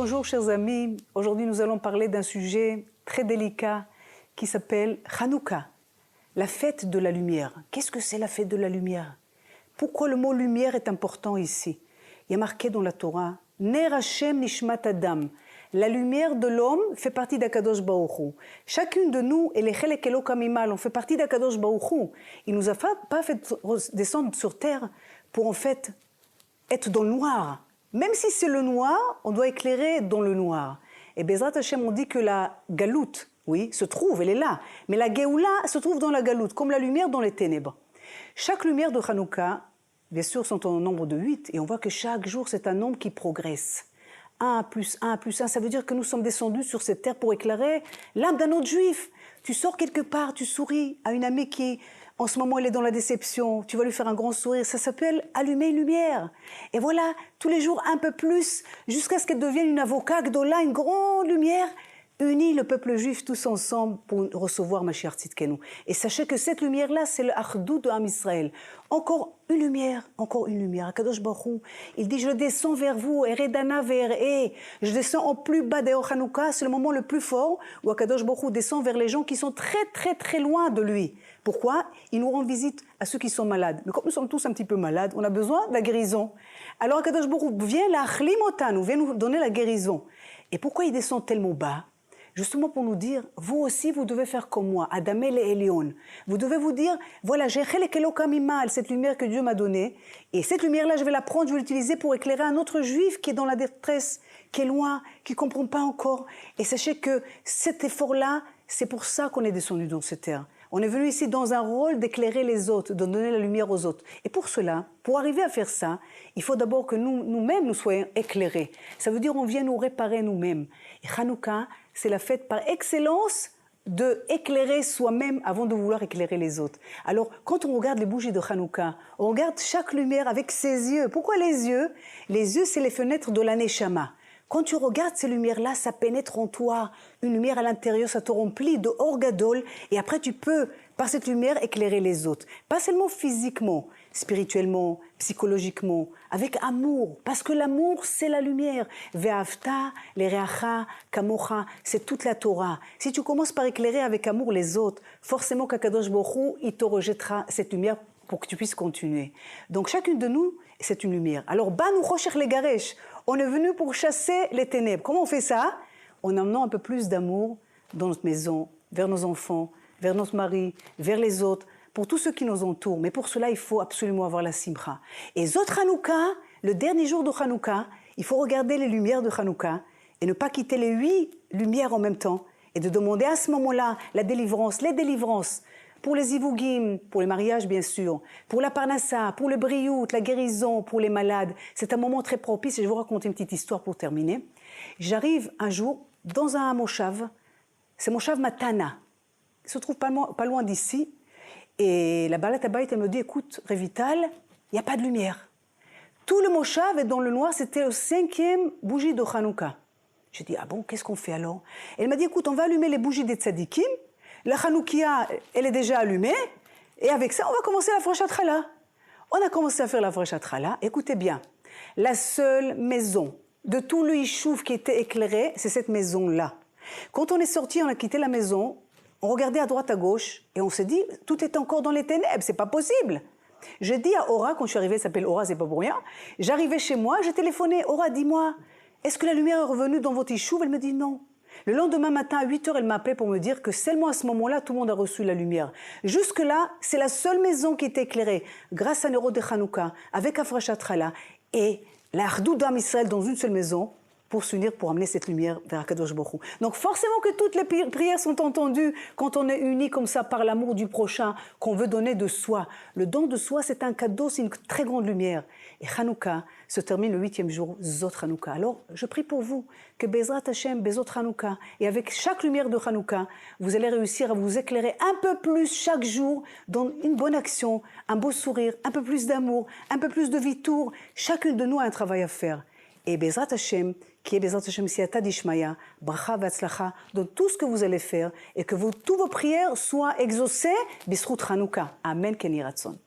Bonjour chers amis, aujourd'hui nous allons parler d'un sujet très délicat qui s'appelle Hanouka, la fête de la lumière. Qu'est-ce que c'est la fête de la lumière? Pourquoi le mot lumière est important ici? Il y a marqué dans la Torah, Ner Hashem Nishmat Adam, la lumière de l'homme fait partie d'Akadosh Baruch Hu. Chacune de nous, et les Chelek Elokam Imal, on fait partie d'Akadosh Baruch Hu. Il ne nous a pas fait descendre sur terre pour en fait être dans le noir. Même si c'est le noir, on doit éclairer dans le noir. Et Bezrat Hashem, on dit que la galoute, oui, se trouve, elle est là. Mais la Géoula se trouve dans la galoute, comme la lumière dans les ténèbres. Chaque lumière de Hanouka, bien sûr, sont en nombre de 8, et on voit que chaque jour, c'est un nombre qui progresse. 1 plus 1 plus 1, ça veut dire que nous sommes descendus sur cette terre pour éclairer l'âme d'un autre juif. Tu sors quelque part, tu souris à une amie qui, en ce moment, elle est dans la déception, tu vas lui faire un grand sourire, ça s'appelle allumer une lumière. Et voilà, tous les jours un peu plus, jusqu'à ce qu'elle devienne une avocat, Gdola, une grande lumière, unis le peuple juif tous ensemble pour recevoir Mashiach Tzidkenu. Et sachez que cette lumière-là, c'est le Achdut de Am Israël. Encore une lumière, Akadosh Baruch Hu, il dit, je descends vers vous, Eredana vers je descends en plus bas des Hanouka, c'est le moment le plus fort où Akadosh Baruch Hu descend vers les gens qui sont très très très loin de lui. Pourquoi? Il nous rend visite à ceux qui sont malades. Mais comme nous sommes tous un petit peu malades, on a besoin de la guérison. Alors Akadosh Baruch Hu vient la Achlimotanu, vient nous donner la guérison. Et pourquoi il descend tellement bas? Justement pour nous dire, vous aussi, vous devez faire comme moi, Adamel et Elion. Vous devez vous dire, voilà, j'ai Chelek Elokam Imal, cette lumière que Dieu m'a donnée, et cette lumière-là, je vais la prendre, je vais l'utiliser pour éclairer un autre juif qui est dans la détresse, qui est loin, qui ne comprend pas encore. Et sachez que cet effort-là, c'est pour ça qu'on est descendu dans cette terre. On est venu ici dans un rôle d'éclairer les autres, de donner la lumière aux autres. Et pour cela, pour arriver à faire ça, il faut d'abord que nous-mêmes nous soyons éclairés. Ça veut dire qu'on vient nous réparer nous-mêmes. Et Hanouka, c'est la fête par excellence de éclairer soi-même avant de vouloir éclairer les autres. Alors, quand on regarde les bougies de Hanouka, on regarde chaque lumière avec ses yeux. Pourquoi les yeux? Les yeux, c'est les fenêtres de la Neshama. Quand tu regardes ces lumières-là, ça pénètre en toi. Une lumière à l'intérieur, ça te remplit de Or Gadol. Et après, tu peux, par cette lumière, éclairer les autres. Pas seulement physiquement, spirituellement, psychologiquement, avec amour. Parce que l'amour, c'est la lumière. Ve'afta, lereacha, kamocha, c'est toute la Torah. Si tu commences par éclairer avec amour les autres, forcément qu'Akadosh Baruch Hu, il te rejettera cette lumière pour que tu puisses continuer. Donc chacune de nous, c'est une lumière. Alors, Banu Choshech Legaresh, on est venu pour chasser les ténèbres. Comment on fait ça? En amenant un peu plus d'amour dans notre maison, vers nos enfants, vers notre mari, vers les autres, pour tous ceux qui nous entourent. Mais pour cela, il faut absolument avoir la simcha. Et Zot Hanouka, le dernier jour de Hanouka, il faut regarder les lumières de Hanouka et ne pas quitter les 8 lumières en même temps et de demander à ce moment-là la délivrance, les délivrances. Pour les ivougim, pour les mariages bien sûr, pour la parnassa, pour le briout, la guérison, pour les malades. C'est un moment très propice et je vais vous raconter une petite histoire pour terminer. J'arrive un jour dans un moshav, c'est moshav Matana, il se trouve pas loin d'ici, et la Balat Habayit, elle me dit, écoute, Révital, il n'y a pas de lumière. Tout le moshav est dans le noir, c'était le 5e bougie de Hanouka. J'ai dit, ah bon, qu'est-ce qu'on fait alors? Elle m'a dit, écoute, on va allumer les bougies des tzadikim. La Hanoukia, elle est déjà allumée, et avec ça, on va commencer la Frashat Chala. On a commencé à faire la Frashat Chala. Écoutez bien, la seule maison de tout le Yishuv qui était éclairée, c'est cette maison-là. Quand on est sorti, on a quitté la maison, on regardait à droite, à gauche, et on s'est dit, tout est encore dans les ténèbres, c'est pas possible. J'ai dit à Aura, quand je suis arrivée, elle s'appelle Aura, c'est pas pour rien, j'arrivais chez moi, j'ai téléphoné, Aura, dis-moi, est-ce que la lumière est revenue dans votre Yishuv? Elle me dit non. Le lendemain matin, à 8h, elle m'a appelé pour me dire que seulement à ce moment-là, tout le monde a reçu la lumière. Jusque-là, c'est la seule maison qui était éclairée, grâce à Nero de Hanouka, avec Afrashat Chala, et la Achdut d'Am Israël dans une seule maison, pour s'unir, pour amener cette lumière vers Akadosh Baruch Hu. Donc forcément que toutes les prières sont entendues quand on est unis comme ça par l'amour du prochain, qu'on veut donner de soi. Le don de soi, c'est un cadeau, c'est une très grande lumière. Et Hanouka se termine le 8e jour, Zot Hanouka. Alors, je prie pour vous que Bezrat Hashem, Bezot Hanouka, et avec chaque lumière de Hanouka, vous allez réussir à vous éclairer un peu plus chaque jour dans une bonne action, un beau sourire, un peu plus d'amour, un peu plus de vitour. Chacune de nous a un travail à faire. Et Bezrat Hashem, qui est Bezrat Hashem Siyata Dishmaya, Bracha Vatzlacha, dans tout ce que vous allez faire, et que toutes vos prières soient exaucées, Bisrout Hanouka. Amen, Ken Yiratzon.